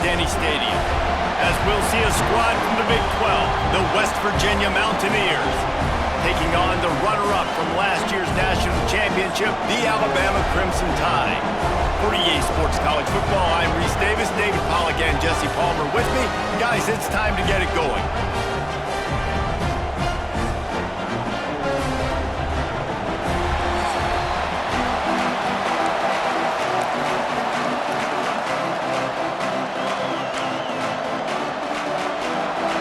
Denny Stadium, as we'll see a squad from the Big 12, the West Virginia Mountaineers, taking on the runner-up from last year's national championship, the Alabama Crimson Tide. For EA Sports College Football, I'm Reese Davis, David Pollack, and Jesse Palmer with me. Guys, it's time to get it going.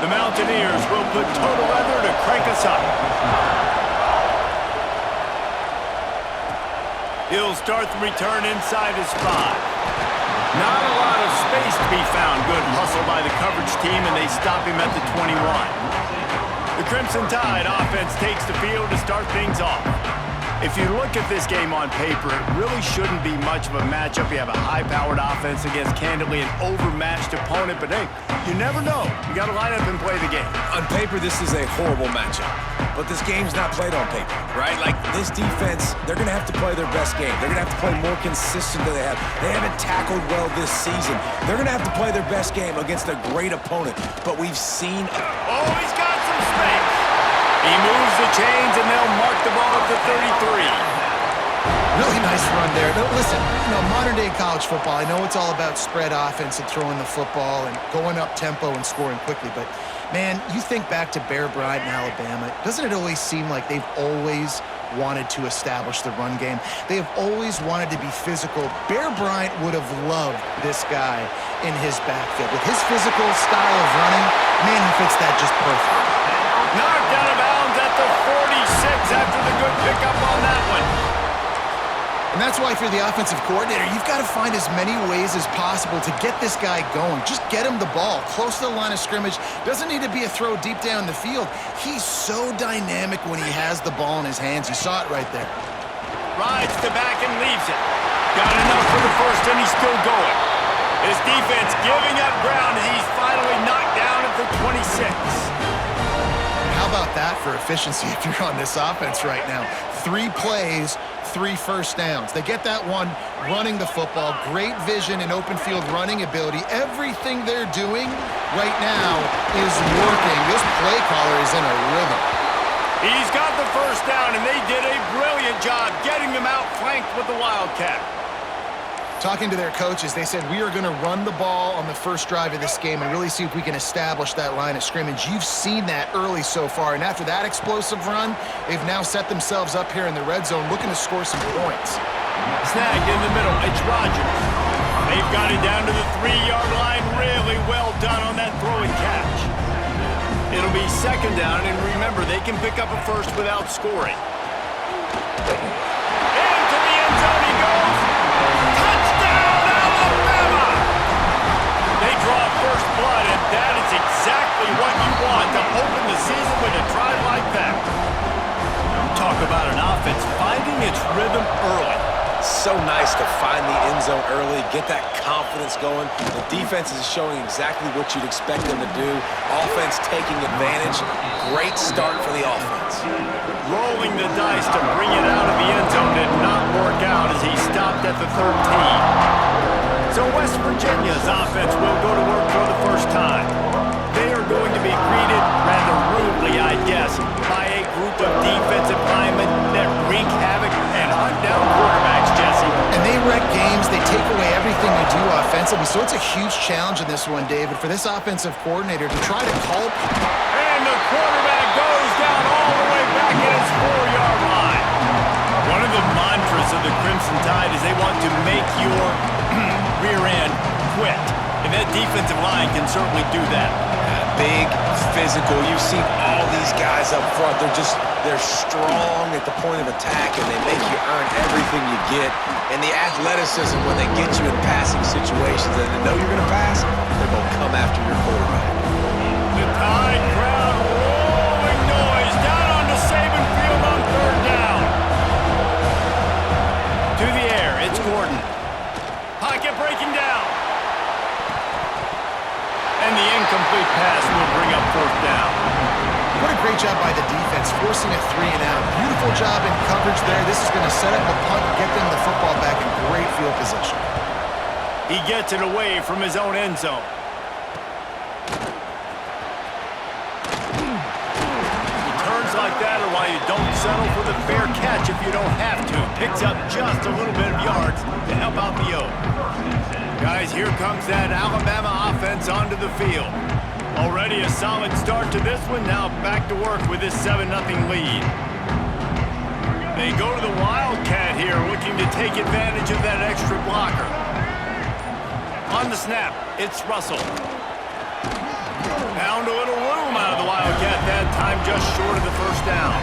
The Mountaineers will put total leather to crank us up. He'll start the return inside his 5. Not a lot of space to be found. Good hustle by the coverage team, and they stop him at the 21. The Crimson Tide offense takes the field to start things off. If you look at this game on paper, it really shouldn't be much of a matchup. You have a high-powered offense against, candidly, an overmatched opponent. But, hey, you never know. You got to line up and play the game. On paper, this is a horrible matchup. But this game's not played on paper, right? Like, this defense, they're going to have to play their best game. They're going to have to play more consistent than they have. They haven't tackled well this season. They're going to have to play their best game against a great opponent. But we've seen... Oh, he's got some space. He moves the chains, and they'll mark the ball at the 33. Really nice run there. No, listen, modern-day college football, I know it's all about spread offense and throwing the football and going up tempo and scoring quickly, but, man, you think back to Bear Bryant in Alabama, doesn't it always seem like they've always wanted to establish the run game? They have always wanted to be physical. Bear Bryant would have loved this guy in his backfield. With his physical style of running, man, he fits that just perfect. Knocked out of bounds at the 46 after the good pickup on that one. And that's why if you're the offensive coordinator, you've got to find as many ways as possible to get this guy going. Just get him the ball close to the line of scrimmage. Doesn't need to be a throw deep down the field. He's so dynamic when he has the ball in his hands. You saw it right there. Rides to back and leaves it. Got enough for the first, and he's still going. His defense giving up ground as he's finally knocked down at the 26. How about that for efficiency if you're on this offense right now? 3 plays, 3 first downs. They get that one running the football, great vision and open field running ability. Everything they're doing right now is working. This play caller is in a rhythm. He's got the first down, and they did a brilliant job getting them out flanked with the Wildcat. Talking to their coaches, they said, we are going to run the ball on the first drive of this game and really see if we can establish that line of scrimmage. You've seen that early so far, and after that explosive run, they've now set themselves up here in the red zone looking to score some points. Snagged in the middle, it's Rodgers. They've got it down to the 3-yard line. Really well done on that throw and catch. It'll be second down, and remember, they can pick up a first without scoring. Into the end zone he goes. Touchdown, Alabama! They draw first blood, and that is exactly what you want to open the season with a drive like that. Talk about an offense finding its rhythm early. So nice to find the end zone early, get that confidence going. The defense is showing exactly what you'd expect them to do. Offense taking advantage. Great start for the offense. Rolling the dice to bring it out of the end zone did not work out as he stopped at the 13. So West Virginia's offense will go to work for the first time. They are going to be greeted rather rudely, I guess, by a group of defensive linemen that wreak havoc and hunt down quarterbacks, Jesse. And they wreck games. They take away everything you do offensively. So it's a huge challenge in this one, David, for this offensive coordinator to try to call. And the quarterback goes down all the way back at his 4-yard line. One of the mantras of the Crimson Tide is they want to make your rear end quit. And that defensive line can certainly do that. Big, physical. You've seen all these guys up front. They're strong at the point of attack, and they make you earn everything you get. And the athleticism, when they get you in passing situations and they know you're going to pass, they're going to come after your quarterback. The Tide crowd rolling noise down onto Saban Field on 3rd down. To the air, it's Gordon. Pocket breaking down. And the incomplete pass will bring up 4th down. What a great job by the defense, forcing a 3-and-out. Beautiful job in coverage there. This is going to set up a punt and get them the football back in great field position. He gets it away from his own end zone. Returns like that are why you don't settle for the fair catch if you don't have to. Picks up just a little bit of yards to help out the O. Guys, here comes that Alabama offense onto the field. Already a solid start to this one. Now back to work with this 7-0 lead. They go to the Wildcat here, looking to take advantage of that extra blocker. On the snap, it's Russell. Found a little room out of the Wildcat that time, just short of the first down.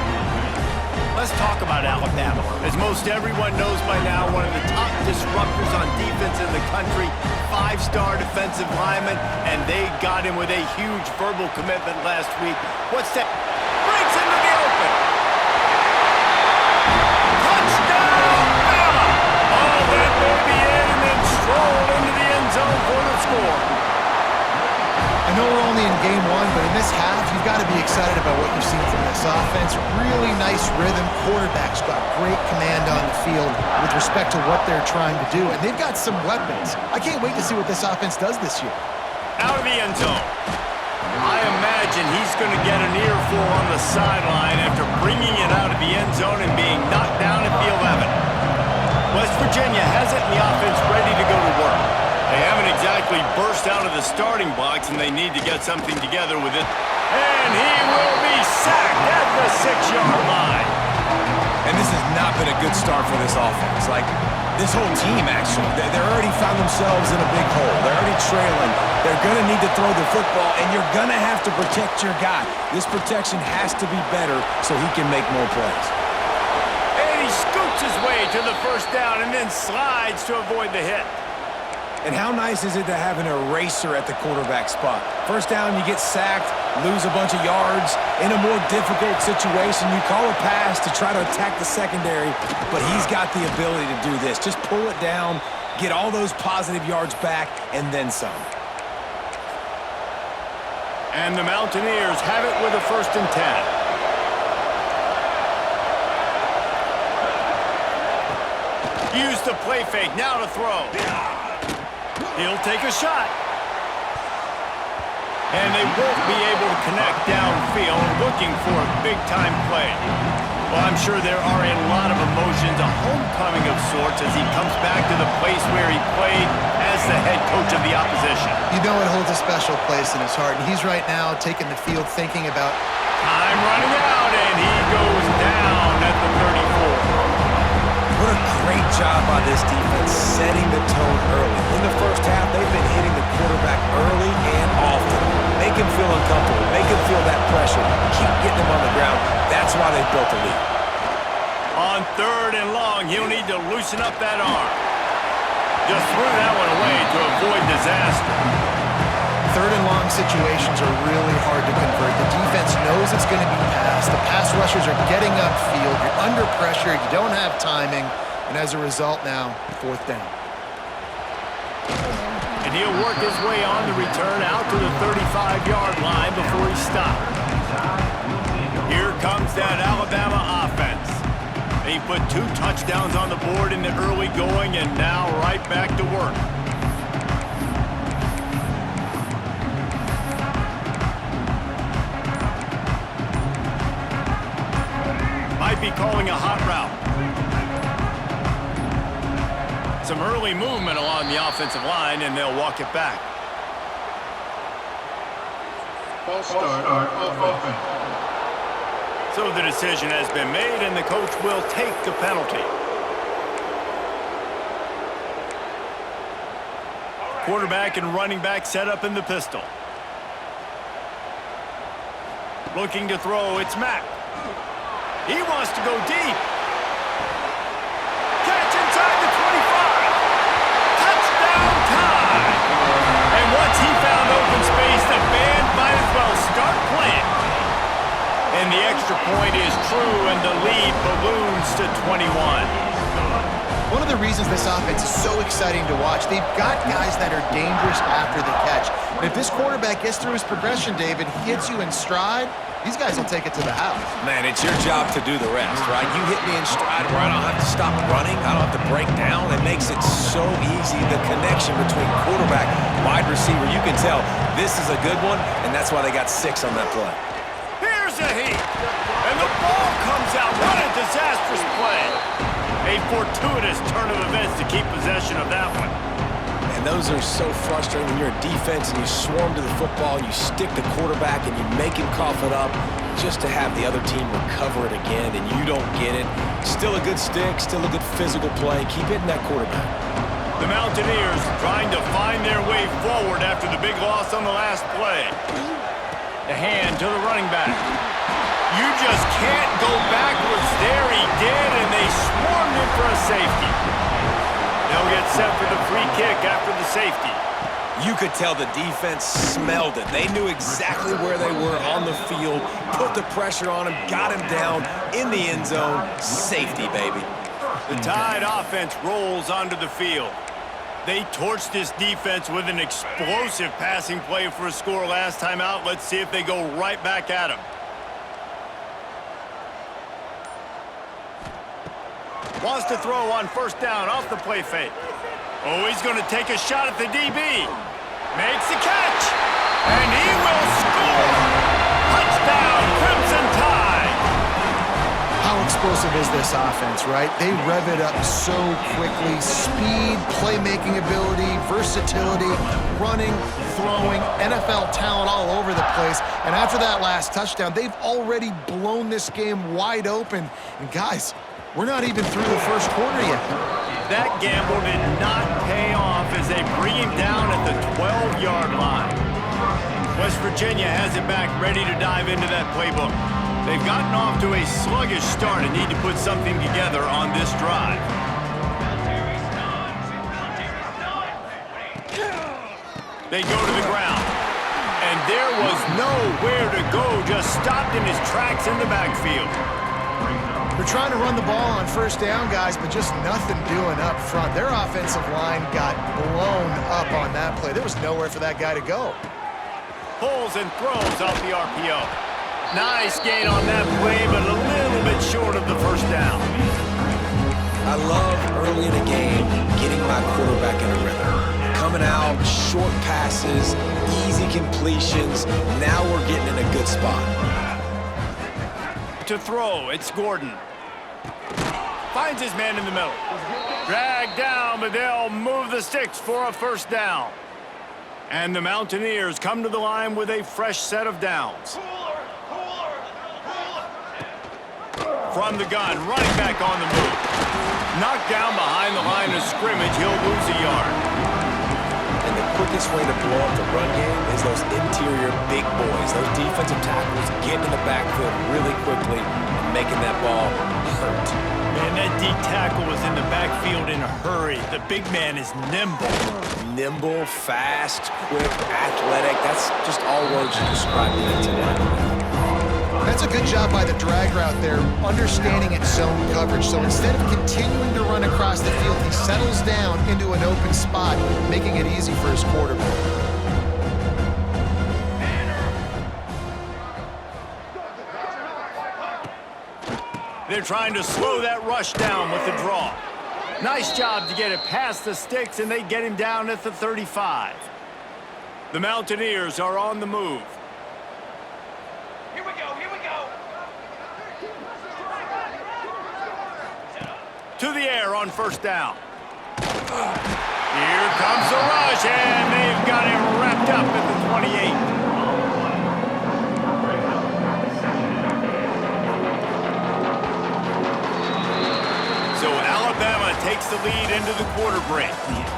Let's talk about Alabama. As most everyone knows by now, one of the top disruptors on defense in the country, 5-star defensive lineman, and they got him with a huge verbal commitment last week. What's that? Breaks into the open. Touchdown, Bama! All that baby in and then strolled into the end zone for the score. I know we're only in game one, but in this half, you've got to be excited about what you've seen from this offense. Really nice rhythm. Quarterback's got great command on the field with respect to what they're trying to do, and they've got some weapons. I can't wait to see what this offense does this year. Out of the end zone. I imagine he's going to get an earful on the sideline after bringing it out of the end zone and being knocked down at the 11. West Virginia has it in the offense ready to go to work. They haven't exactly burst out of the starting blocks, and they need to get something together with it. And he will be sacked at the 6-yard line. And this has not been a good start for this offense. Like, this whole team, actually. They're already found themselves in a big hole. They're already trailing. They're going to need to throw the football, and you're going to have to protect your guy. This protection has to be better so he can make more plays. And he scoots his way to the first down and then slides to avoid the hit. And how nice is it to have an eraser at the quarterback spot? First down, you get sacked, lose a bunch of yards. In a more difficult situation, you call a pass to try to attack the secondary, but he's got the ability to do this. Just pull it down, get all those positive yards back, and then some. And the Mountaineers have it with a 1st and 10. Use the play fake, now to throw. He'll take a shot. And they won't be able to connect downfield, looking for a big-time play. Well, I'm sure there are a lot of emotions, a homecoming of sorts, as he comes back to the place where he played as the head coach of the opposition. You know it holds a special place in his heart, and he's right now taking the field thinking about... Time running out, and he goes down at the 34. What a great job by this defense setting the tone early. In the first half, they've been hitting the quarterback early and often. Make him feel uncomfortable. Make him feel that pressure. Keep getting him on the ground. That's why they've built a lead. On 3rd and long, he'll need to loosen up that arm. Just threw that one away to avoid disaster. 3rd and long situations are really hard to convert. The defense knows it's going to be passed. The pass rushers are getting upfield. You're under pressure. You don't have timing. And as a result now, 4th down. And he'll work his way on the return out to the 35-yard line before he stopped. Here comes that Alabama offense. They put 2 touchdowns on the board in the early going and now right back to work. Might be calling a hot route. Some early movement along the offensive line, and they'll walk it back. False start offense. So the decision has been made, and the coach will take the penalty. Quarterback and running back set up in the pistol. Looking to throw, it's Mack. He wants to go deep. Catch inside the 25. Touchdown time. And once he found open space, the band might as well start playing. And the extra point is true, and the lead balloons to 21. One of the reasons this offense is so exciting to watch, they've got guys that are dangerous after the catch. And if this quarterback gets through his progression, David, he hits you in stride, these guys will take it to the house. Man, it's your job to do the rest, right? You hit me in stride where I don't have to stop running. I don't have to break down. It makes it so easy. The connection between quarterback, wide receiver, you can tell this is a good one, and that's why they got 6 on that play. Here's a heat. And the ball comes out. What a disastrous play. A fortuitous turn of events to keep possession of that one. And those are so frustrating when you're a defense and you swarm to the football and you stick the quarterback and you make him cough it up just to have the other team recover it again and you don't get it. Still a good stick, still a good physical play. Keep hitting that quarterback. The Mountaineers trying to find their way forward after the big loss on the last play. The hand to the running back. You just can't go backwards. There he did, and they swarmed him for a safety. They'll get set for the free kick after the safety. You could tell the defense smelled it. They knew exactly where they were on the field, put the pressure on him, got him down in the end zone. Safety, baby. The Tide offense rolls onto the field. They torched this defense with an explosive passing play for a score last time out. Let's see if they go right back at him. Wants to throw on first down off the play fake. Oh, he's going to take a shot at the DB. Makes the catch. And he will score. Touchdown, Crimson Tide. How explosive is this offense, right? They rev it up so quickly. Speed, playmaking ability, versatility, running, throwing, NFL talent all over the place. And after that last touchdown, they've already blown this game wide open. And guys, we're not even through the first quarter yet. That gamble did not pay off as they bring him down at the 12-yard line. West Virginia has it back, ready to dive into that playbook. They've gotten off to a sluggish start and need to put something together on this drive. They go to the ground. And there was nowhere to go, just stopped in his tracks in the backfield. They're trying to run the ball on first down, guys, but just nothing doing up front. Their offensive line got blown up on that play. There was nowhere for that guy to go. Pulls and throws off the RPO. Nice gain on that play, but a little bit short of the first down. I love early in the game getting my quarterback in a rhythm. Coming out, short passes, easy completions. Now we're getting in a good spot. To throw, it's Gordon. Finds his man in the middle. Dragged down, but they'll move the sticks for a first down. And the Mountaineers come to the line with a fresh set of downs. From the gun, running back on the move. Knocked down behind the line of scrimmage, he'll lose a yard. And the quickest way to blow up the run game is those interior big boys, those defensive tackles getting in the backfield really quickly and making that ball hurt. Man, that D tackle was in the backfield in a hurry. The big man is nimble. Nimble, fast, quick, athletic. That's just all words to describe him tonight. That's a good job by the drag route there, understanding its zone coverage. So instead of continuing to run across the field, he settles down into an open spot, making it easy for his quarterback. They're trying to slow that rush down with the draw. Nice job to get it past the sticks, and they get him down at the 35. The Mountaineers are on the move. Here we go, here we go. To the air on first down. Here comes the rush, and they've got him wrapped up at the 28. So Alabama takes the lead into the quarter break.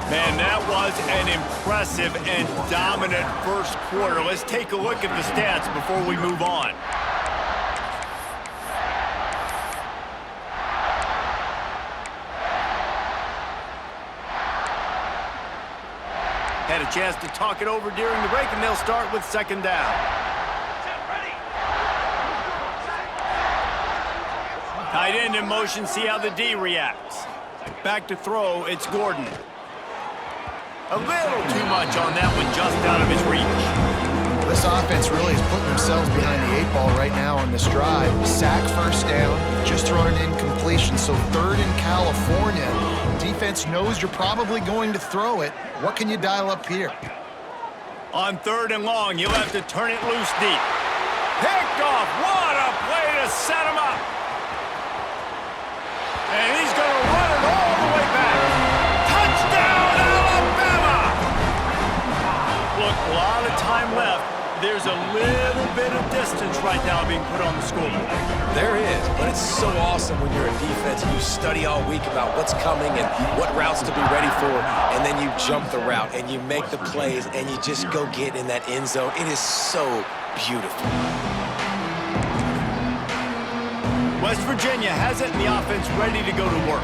Man, that was an impressive and dominant first quarter. Let's take a look at the stats before we move on. Had a chance to talk it over during the break, and they'll start with second down. Tight end in motion, see how the D reacts. Back to throw, it's Gordon. A little too much on that one, just out of his reach. This offense really is putting themselves behind the 8 ball right now on this drive. Sack first down, just thrown an incompletion, so 3rd in California. Defense knows you're probably going to throw it. What can you dial up here? On 3rd and long, you'll have to turn it loose deep. Picked off. What a play to set him up. And he's going to run it all the way back. Touchdown, Alabama! Look, a lot of time left. There's a little bit of distance right now being put on the scoreboard. There is, but it's so awesome when you're a defense and you study all week about what's coming and what routes to be ready for, and then you jump the route and you make the plays and you just go get in that end zone. It is so beautiful. West Virginia has it in the offense ready to go to work.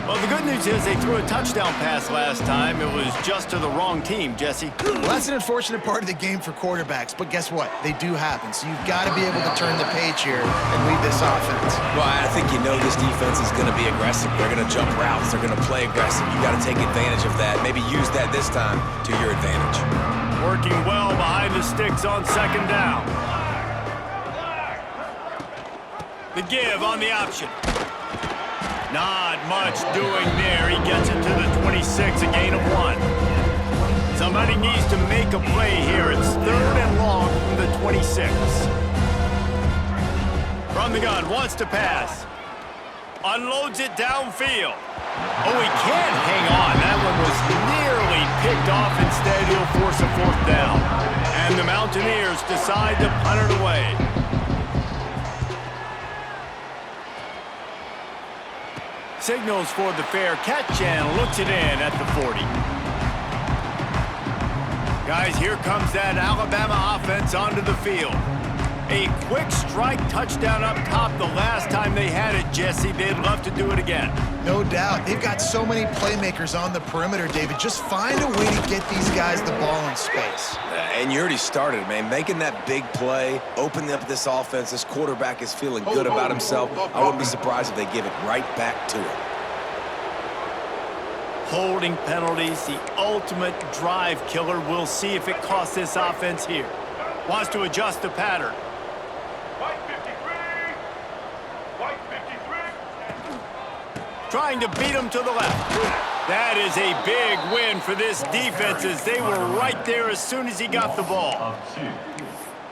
Well, the good news is they threw a touchdown pass last time. It was just to the wrong team, Jesse. Well, that's an unfortunate part of the game for quarterbacks, but guess what? They do happen, so you've got to be able to turn the page here and lead this offense. Well, I think you know this defense is going to be aggressive. They're going to jump routes. They're going to play aggressive. You got to take advantage of that. Maybe use that this time to your advantage. Working well behind the sticks on 2nd down. The give on the option. Not much doing there. He gets it to the 26, a gain of 1. Somebody needs to make a play here. It's 3rd and long from the 26. From the gun, wants to pass. Unloads it downfield. Oh, he can't hang on. That one was nearly picked off. Instead, he'll force a 4th down. And the Mountaineers decide to punt it away. Signals for the fair catch and looks it in at the 40. Guys, here comes that Alabama offense onto the field. A quick strike touchdown up top the last time they had it, Jesse. They'd love to do it again. No doubt. They've got so many playmakers on the perimeter, David. Just find a way to get these guys the ball in space. And you already started, man. Making that big play, opening up this offense. This quarterback is feeling good about himself. I wouldn't be surprised if they give it right back to him. Holding penalties, the ultimate drive killer. We'll see if it costs this offense here. Wants to adjust the pattern. White 53. White 53. Trying to beat him to the left. That is a big win for this defense as they were right there as soon as he got the ball.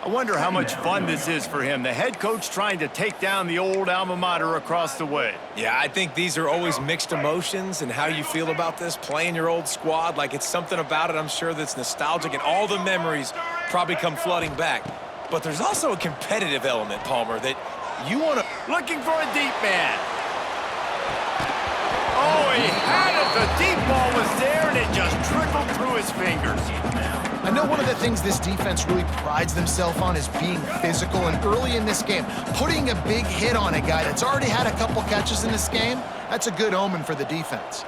I wonder how much fun this is for him. The head coach trying to take down the old alma mater across the way. Yeah, I think these are always mixed emotions and how you feel about this, playing your old squad. Like, it's something about it, I'm sure, that's nostalgic, and all the memories probably come flooding back. But there's also a competitive element, Palmer, that you want to... Looking for a deep man. Oh, he had it. The deep ball was there, and it just trickled through his fingers. I know one of the things this defense really prides themselves on is being physical, and early in this game, putting a big hit on a guy that's already had a couple catches in this game, that's a good omen for the defense.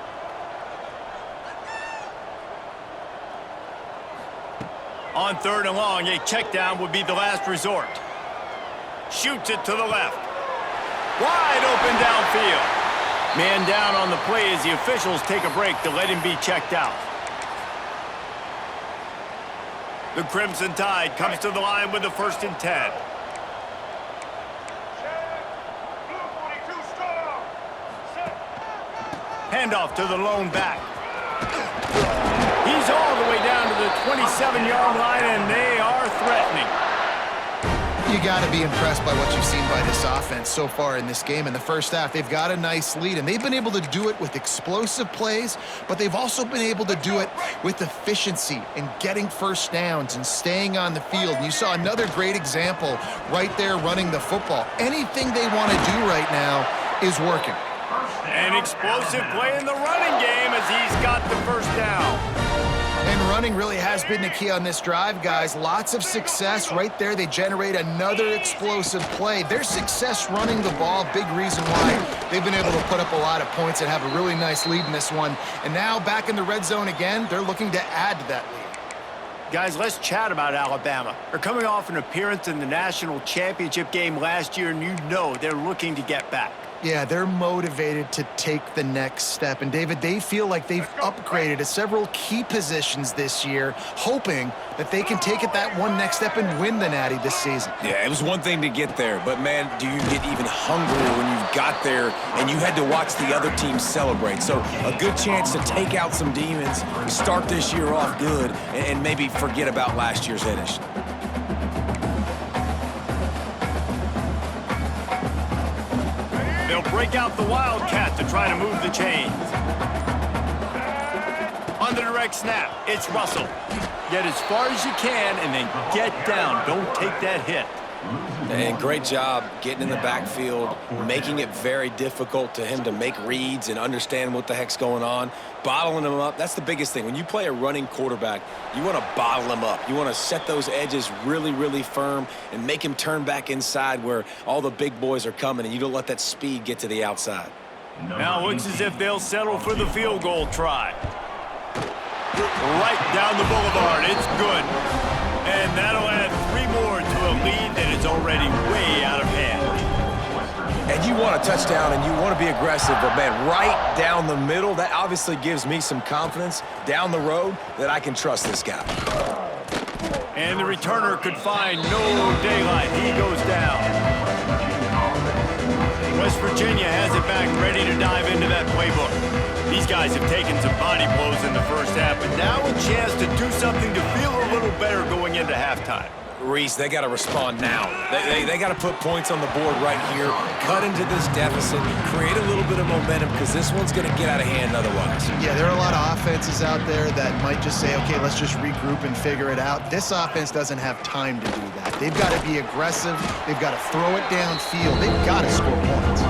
On 3rd and long, a check down would be the last resort. Shoots it to the left. Wide open downfield. Man down on the play as the officials take a break to let him be checked out. The Crimson Tide comes to the line with the 1st and 10. Handoff to the lone back. He's all the way down to the 27-yard line, and they are threatening. You got to be impressed by what you've seen by this offense so far in this game. In the first half, they've got a nice lead, and they've been able to do it with explosive plays, but they've also been able to do it with efficiency and getting first downs and staying on the field. And you saw another great example right there running the football. Anything they want to do right now is working. An explosive play in the running game as he's got the 1st down. And running really has been the key on this drive, guys. Lots of success right there. They generate another explosive play. Their success running the ball, big reason why they've been able to put up a lot of points and have a really nice lead in this one. And now back in the red zone again, they're looking to add to that lead. Guys, let's chat about Alabama. They're coming off an appearance in the national championship game last year, and you know they're looking to get back. Yeah, they're motivated to take the next step. And, David, they feel like they've upgraded to several key positions this year, hoping that they can take it that one next step and win the Natty this season. Yeah, it was one thing to get there, but, man, do you get even hungrier when you've got there and you had to watch the other team celebrate? So a good chance to take out some demons, start this year off good, and maybe forget about last year's finish. They'll break out the Wildcat to try to move the chains. On the direct snap, it's Russell. Get as far as you can and then get down. Don't take that hit. And great job getting in the backfield, making it very difficult to him to make reads and understand what the heck's going on. Bottling him up, that's the biggest thing. When you play a running quarterback, you want to bottle him up. You want to set those edges really, really firm and make him turn back inside where all the big boys are coming, and you don't let that speed get to the outside. Now it looks as if they'll settle for the field goal try. Right down the boulevard, it's good. And that'll add 3 more to a lead that is already way out of hand. And you want a touchdown and you want to be aggressive, but, man, right down the middle, that obviously gives me some confidence down the road that I can trust this guy. And the returner could find no daylight. He goes down. West Virginia has it back, ready to dive into that playbook. These guys have taken some body blows in the first half, but now a chance to do something to feel a little better going into halftime. Reese, they got to respond now. They got to put points on the board right here, cut into this deficit, create a little bit of momentum because this one's going to get out of hand otherwise. Yeah, there are a lot of offenses out there that might just say, okay, let's just regroup and figure it out. This offense doesn't have time to do that. They've got to be aggressive. They've got to throw it downfield. They've got to score points.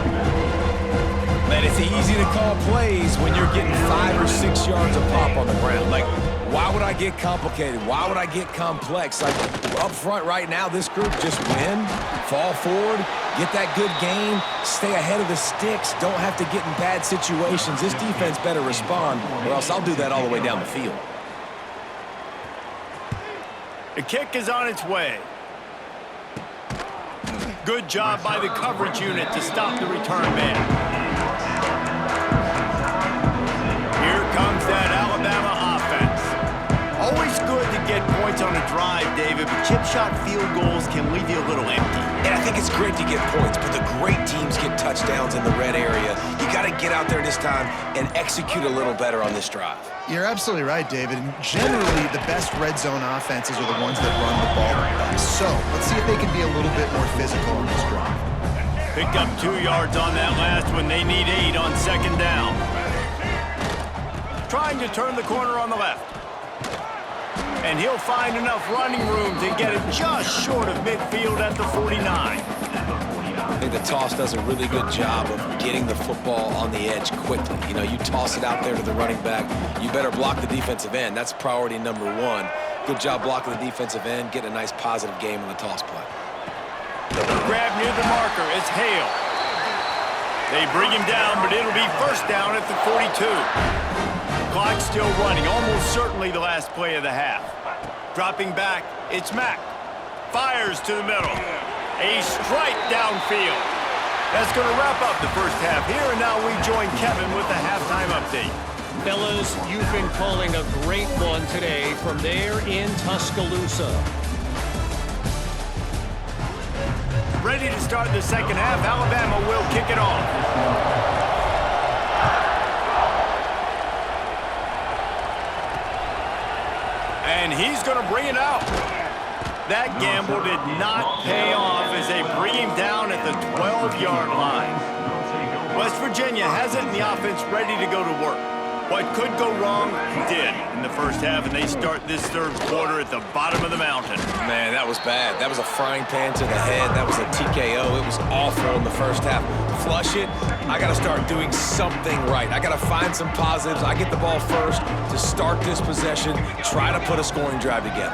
Man, it's easy to call plays when you're getting 5 or 6 yards of pop on the ground. Like, why would I get complicated? Why would I get complex? Like, up front right now, this group just win, fall forward, get that good game, stay ahead of the sticks, don't have to get in bad situations. This defense better respond, or else I'll do that all the way down the field. The kick is on its way. Good job by the coverage unit to stop the return man. Here comes that Alabama offense. Always good to get points on a drive, David, but chip shot field goals can leave you a little empty. And I think it's great to get points, but the great teams get touchdowns in the red area. You got to get out there this time and execute a little better on this drive. You're absolutely right, David. And generally, the best red zone offenses are the ones that run the ball the best. So let's see if they can be a little bit more physical on this drive. Picked up 2 yards on that last one. They need 8 on second down. Trying to turn the corner on the left. And he'll find enough running room to get it just short of midfield at the 49. I think the toss does a really good job of getting the football on the edge quickly. You know, you toss it out there to the running back, you better block the defensive end. That's priority number 1. Good job blocking the defensive end, getting a nice positive game on the toss play. Grab near the marker, it's Hale. They bring him down, but it'll be first down at the 42. Clock still running, almost certainly the last play of the half. Dropping back, it's Mack. Fires to the middle. A strike downfield. That's going to wrap up the first half here, and now we join Kevin with the halftime update. Fellas, you've been calling a great one today from there in Tuscaloosa. Ready to start the second half. Alabama will kick it off. And he's going to bring it out. That gamble did not pay off as they bring him down at the 12-yard line. West Virginia has it in the offense ready to go to work. What could go wrong did in the first half, and they start this third quarter at the bottom of the mountain. Man, that was bad. That was a frying pan to the head. That was a TKO. It was awful in the first half. Flush it. I got to start doing something right. I got to find some positives. I get the ball first to start this possession, try to put a scoring drive together.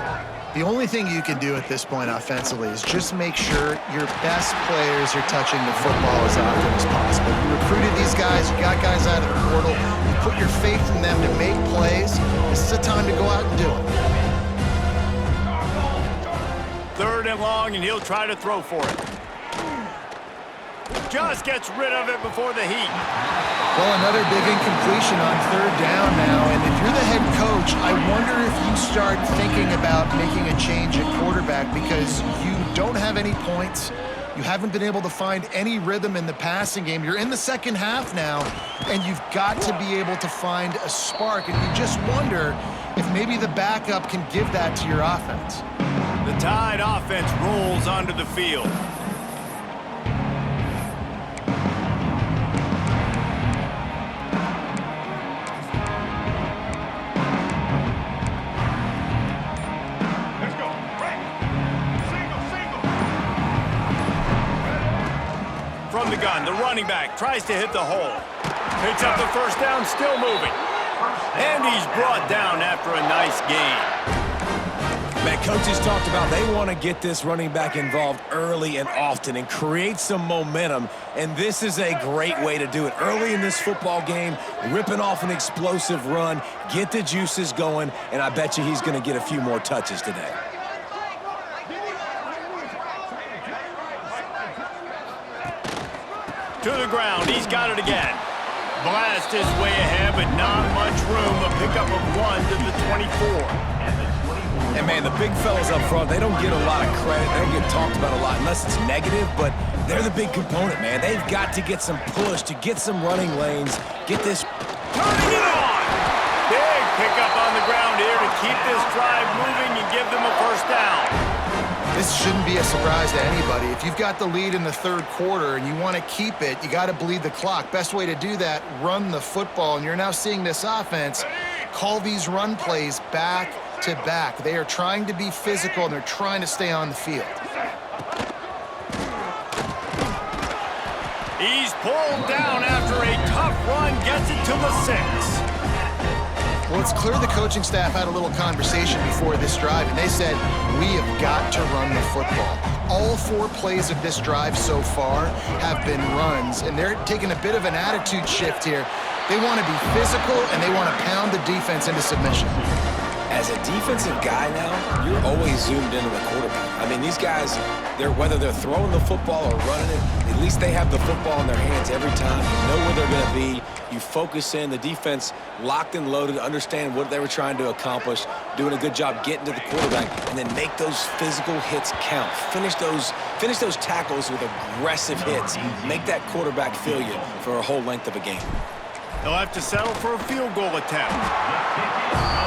The only thing you can do at this point offensively is just make sure your best players are touching the football as often as possible. You recruited these guys, you got guys out of the portal, you put your faith in them to make plays. This is a time to go out and do it. Third and long, and he'll try to throw for it. just gets rid of it before the heat. Well, another big incompletion on third down now, and if you're the head coach, I wonder if you start thinking about making a change at quarterback because you don't have any points. You haven't been able to find any rhythm in the passing game. You're in the second half now, and you've got to be able to find a spark, and you just wonder if maybe the backup can give that to your offense. The Tide offense rolls onto the field. Let's go. Right. Single. From the gun, the running back tries to hit the hole. Picks up the first down, still moving. And he's brought down after a nice gain. Man, coaches talked about they want to get this running back involved early and often and create some momentum, and this is a great way to do it. Early in this football game, ripping off an explosive run, get the juices going, and I bet you he's going to get a few more touches today. To the ground, he's got it again. Blast his way ahead, but not much room. A pickup of 1 to the 24. And, man, the big fellas up front, they don't get a lot of credit. They don't get talked about a lot unless it's negative, but they're the big component, man. They've got to get some push, to get some running lanes, get this. Turning it on! Big pickup on the ground here to keep this drive moving and give them a first down. This shouldn't be a surprise to anybody. If you've got the lead in the third quarter and you want to keep it, you got to bleed the clock. Best way to do that, run the football. And you're now seeing this offense call these run plays back to back. They are trying to be physical, and they're trying to stay on the field. He's pulled down after a tough run, gets it to the 6. Well, it's clear the coaching staff had a little conversation before this drive, and they said, we have got to run the football. All 4 plays of this drive so far have been runs, and they're taking a bit of an attitude shift here. They want to be physical, and they want to pound the defense into submission. As a defensive guy now, you're always zoomed into the quarterback. I mean, these guys, whether they're throwing the football or running it, at least they have the football in their hands every time. You know where they're going to be. You focus in. The defense locked and loaded, understand what they were trying to accomplish, doing a good job getting to the quarterback, and then make those physical hits count. Finish those tackles with aggressive hits. Make that quarterback feel you for a whole length of a game. They'll have to settle for a field goal attempt.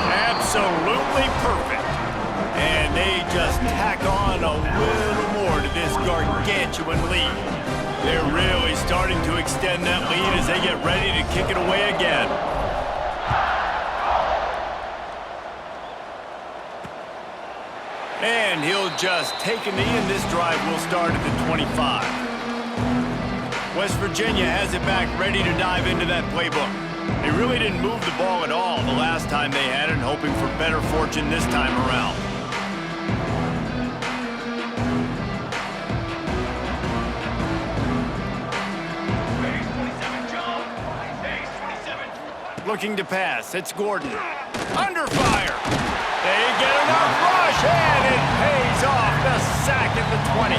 Absolutely perfect. And they just tack on a little more to this gargantuan lead. They're really starting to extend that lead as they get ready to kick it away again. And he'll just take a knee, and this drive will start at the 25. West Virginia has it back, ready to dive into that playbook. They really didn't move the ball at all the last time they had it, hoping for better fortune this time around. Looking to pass, it's Gordon. Under fire. They get enough rush, and it pays off. The sack at the 20.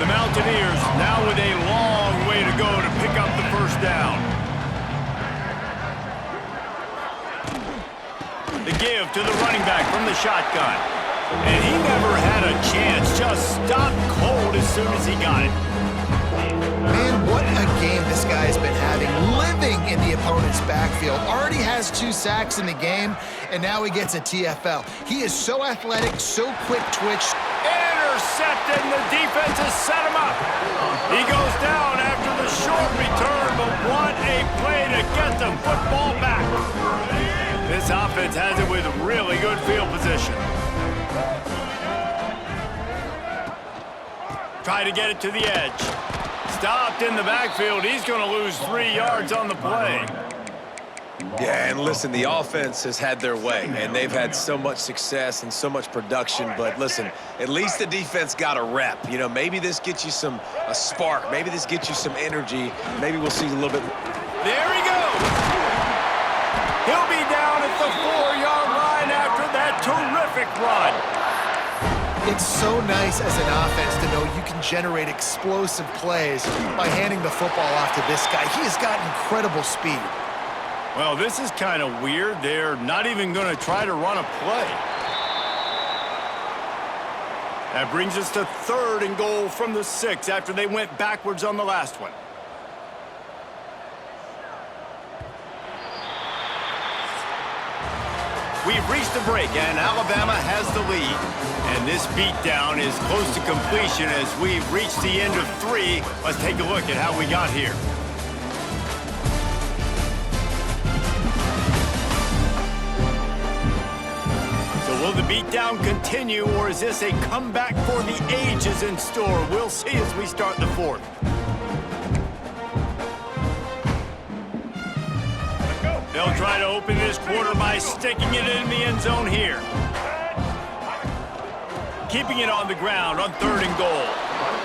The Mountaineers now with a long way to go to pick up the first down. The give to the running back from the shotgun. And he never had a chance, just stopped cold as soon as he got it. Man, what a game this guy has been having, living in the opponent's backfield. Already has 2 sacks in the game, and now he gets a TFL. He is so athletic, so quick twitch. Intercepted, and the defense has set him up. He goes down after the short return, but what a play to get the football back. This offense has it with really good field position. Try to get it to the edge. Stopped in the backfield. He's going to lose 3 yards on the play. Yeah, and listen, the offense has had their way, and they've had so much success and so much production. But listen, at least the defense got a rep. You know, maybe this gets you a spark. Maybe this gets you some energy. Maybe we'll see a little bit. There he goes. He'll be down at the 4-yard line after that terrific run. It's so nice as an offense to know you can generate explosive plays by handing the football off to this guy. He has got incredible speed. Well, this is kind of weird. They're not even going to try to run a play. That brings us to 3rd and goal from the 6 after they went backwards on the last one. We've reached the break, and Alabama has the lead. And this beatdown is close to completion as we've reached the end of 3. Let's take a look at how we got here. Will the beatdown continue, or is this a comeback for the ages in store? We'll see as we start the 4th. They'll try to open this quarter by sticking it in the end zone here. Keeping it on the ground on 3rd and goal.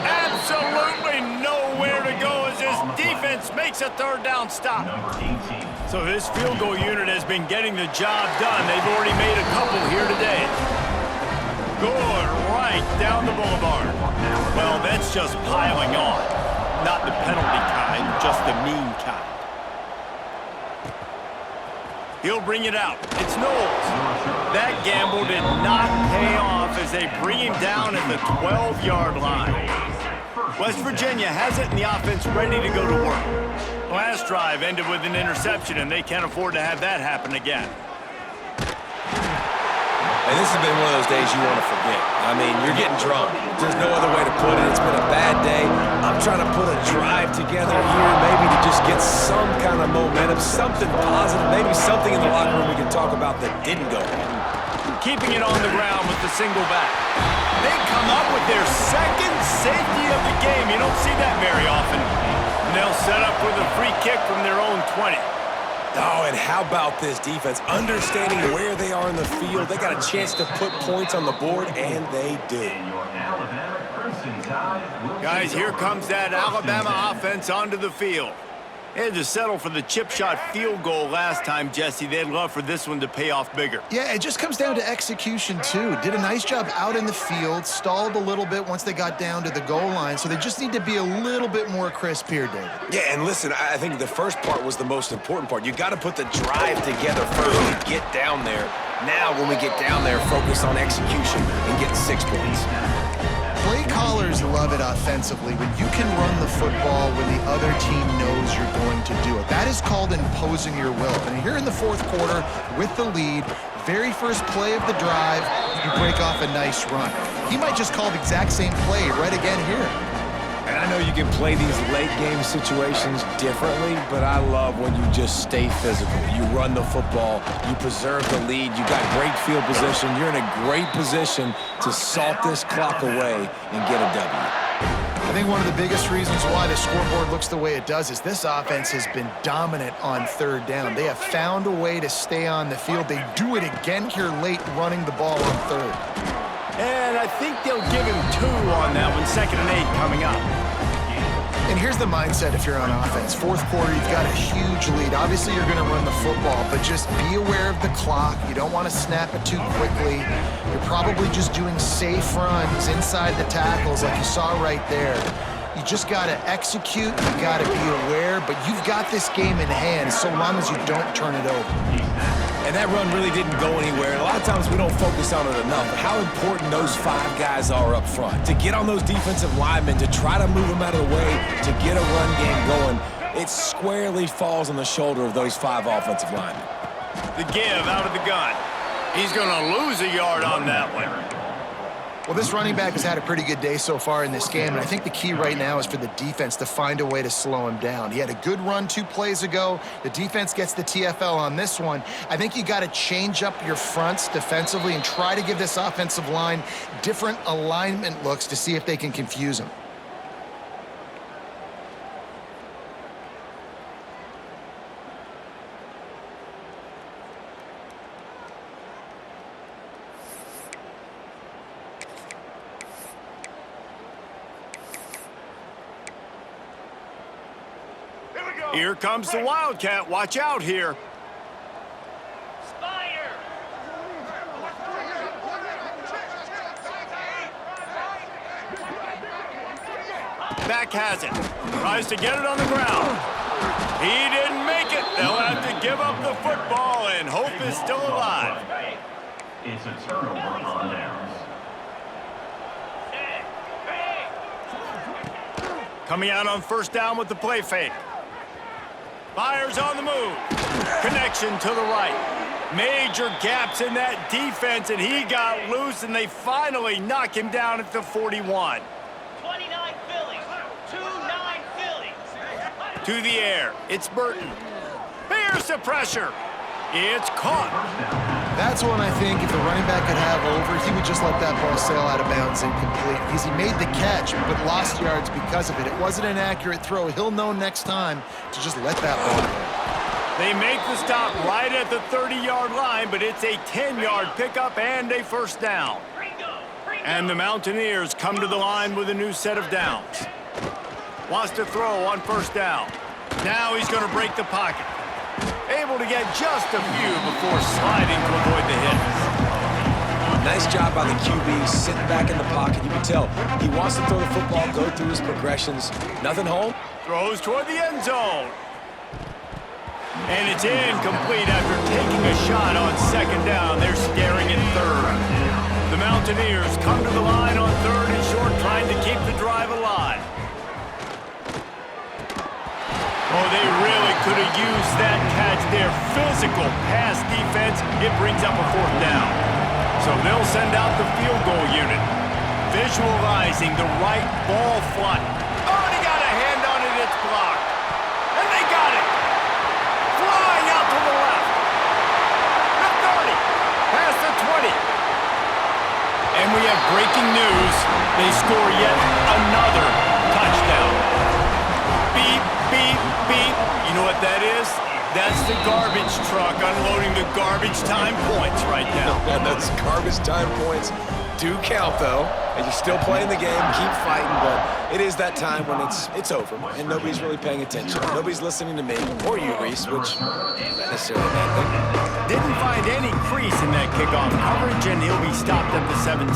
Absolutely nowhere to go as this defense makes a 3rd down stop. So this field goal unit has been getting the job done. They've already made a couple here today. Good, right down the boulevard. Well, that's just piling on. Not the penalty kind, just the mean kind. He'll bring it out. It's Knowles. That gamble did not pay off as they bring him down at the 12-yard line. West Virginia has it in the offense ready to go to work. Last drive ended with an interception, and they can't afford to have that happen again. And this has been one of those days you want to forget. I mean, you're getting drunk. There's no other way to put it. It's been a bad day. I'm trying to put a drive together here, maybe to just get some kind of momentum, something positive, maybe something in the locker room we can talk about that didn't go well. Keeping it on the ground with the single back. They come up with their 2nd safety of the game. You don't see that very often. And they'll set up with a free kick from their own 20. Oh, and how about this defense? Understanding where they are in the field. They got a chance to put points on the board, and they do. Guys, here comes that Alabama offense onto the field. They had to settle for the chip shot field goal last time, Jesse. They'd love for this one to pay off bigger. Yeah, it just comes down to execution, too. Did a nice job out in the field, stalled a little bit once they got down to the goal line, so they just need to be a little bit more crisp here, David. Yeah, and listen, I think the first part was the most important part. You got to put the drive together first and get down there. Now, when we get down there, focus on execution and get 6 points. Play callers love it offensively when you can run the football when the other team knows you're going to do it. That is called imposing your will. And here in the 4th quarter with the lead, very first play of the drive, you break off a nice run. He might just call the exact same play right again here. And I know you can play these late-game situations differently, but I love when you just stay physical. You run the football, you preserve the lead, you got great field position, you're in a great position to salt this clock away and get a W. I think one of the biggest reasons why the scoreboard looks the way it does is this offense has been dominant on 3rd down. They have found a way to stay on the field. They do it again here late running the ball on 3rd. And I think they'll give him 2 on that one, 2nd and 8 coming up. And here's the mindset if you're on offense. 4th quarter, you've got a huge lead. Obviously, you're going to run the football, but just be aware of the clock. You don't want to snap it too quickly. You're probably just doing safe runs inside the tackles like you saw right there. You just got to execute. You got to be aware, but you've got this game in hand so long as you don't turn it over. And that run really didn't go anywhere. And a lot of times we don't focus on it enough. But how important those 5 guys are up front. To get on those defensive linemen, to try to move them out of the way, to get a run game going, it squarely falls on the shoulder of those 5 offensive linemen. The give out of the gun. He's going to lose a yard on that one. Well, this running back has had a pretty good day so far in this game, and I think the key right now is for the defense to find a way to slow him down. He had a good run 2 plays ago. The defense gets the TFL on this one. I think you got to change up your fronts defensively and try to give this offensive line different alignment looks to see if they can confuse him. Here comes the Wildcat. Watch out here. Back has it. Tries to get it on the ground. He didn't make it. They'll have to give up the football, and hope is still alive. It's a turnover on downs. Coming out on first down with the play fake. Fires on the move. Connection to the right. Major gaps in that defense, and he got loose, and they finally knock him down at the 41. 29 Phillies. 2-9 Phillies. To the air. It's Burton. Here's the pressure. It's caught. That's one I think if the running back could have over, he would just let that ball sail out of bounds incomplete because he made the catch but lost yards because of it. It wasn't an accurate throw. He'll know next time to just let that ball go. They make the stop right at the 30-yard line, but it's a 10-yard pickup and a first down. And the Mountaineers come to the line with a new set of downs. Wants to throw on first down. Now he's going to break the pocket. Able to get just a few before sliding to avoid the hits. Nice job by the QB, sitting back in the pocket. You can tell he wants to throw the football, go through his progressions. Nothing home. Throws toward the end zone. And it's incomplete after taking a shot on second down. They're staring at third. The Mountaineers come to the line on third and short, trying to keep the drive alive. Oh, they really could have used that catch. Their physical pass defense, it brings up a fourth down. So they'll send out the field goal unit, visualizing the right ball front. Oh, and he got a hand on it. It's blocked. And they got it. Flying out to the left. The 30. Past the 20. And we have breaking news. They score yet another touchdown. Beep, beep, beep. You know what that is? That's the garbage truck unloading the garbage time points right now. And those garbage time points do count, though. And you're still playing the game, keep fighting, but it is that time when it's over, and nobody's really paying attention. Nobody's listening to me, or you, Reese, which is not necessarily a bad thing. Didn't find any crease in that kickoff coverage, and he'll be stopped at the 17.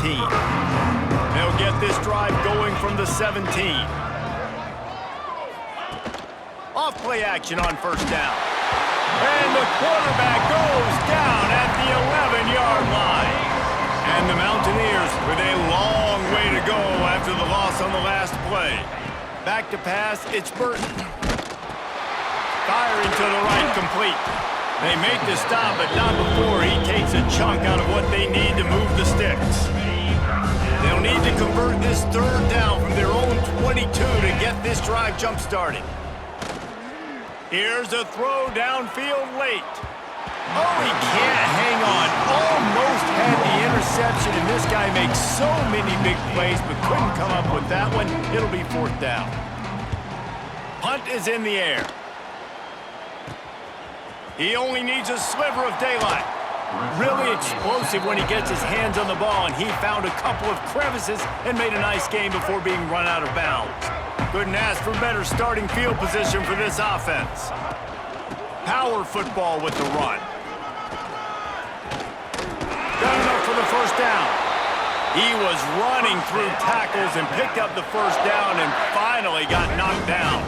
They'll get this drive going from the 17. Off play action on first down. And the quarterback goes down at the 11-yard line. And the Mountaineers with a long way to go after the loss on the last play. Back to pass, it's Burton. Firing to the right, complete. They make the stop, but not before he takes a chunk out of what they need to move the sticks. They'll need to convert this third down from their own 22 to get this drive jump-started. Here's a throw downfield late. Oh, he can't hang on. Almost had the interception, and this guy makes so many big plays, but couldn't come up with that one. It'll be fourth down. Punt is in the air. He only needs a sliver of daylight. Really explosive when he gets his hands on the ball, and he found a couple of crevices and made a nice game before being run out of bounds. Couldn't ask for better starting field position for this offense. Power football with the run. Got enough for the first down. He was running through tackles and picked up the first down and finally got knocked down.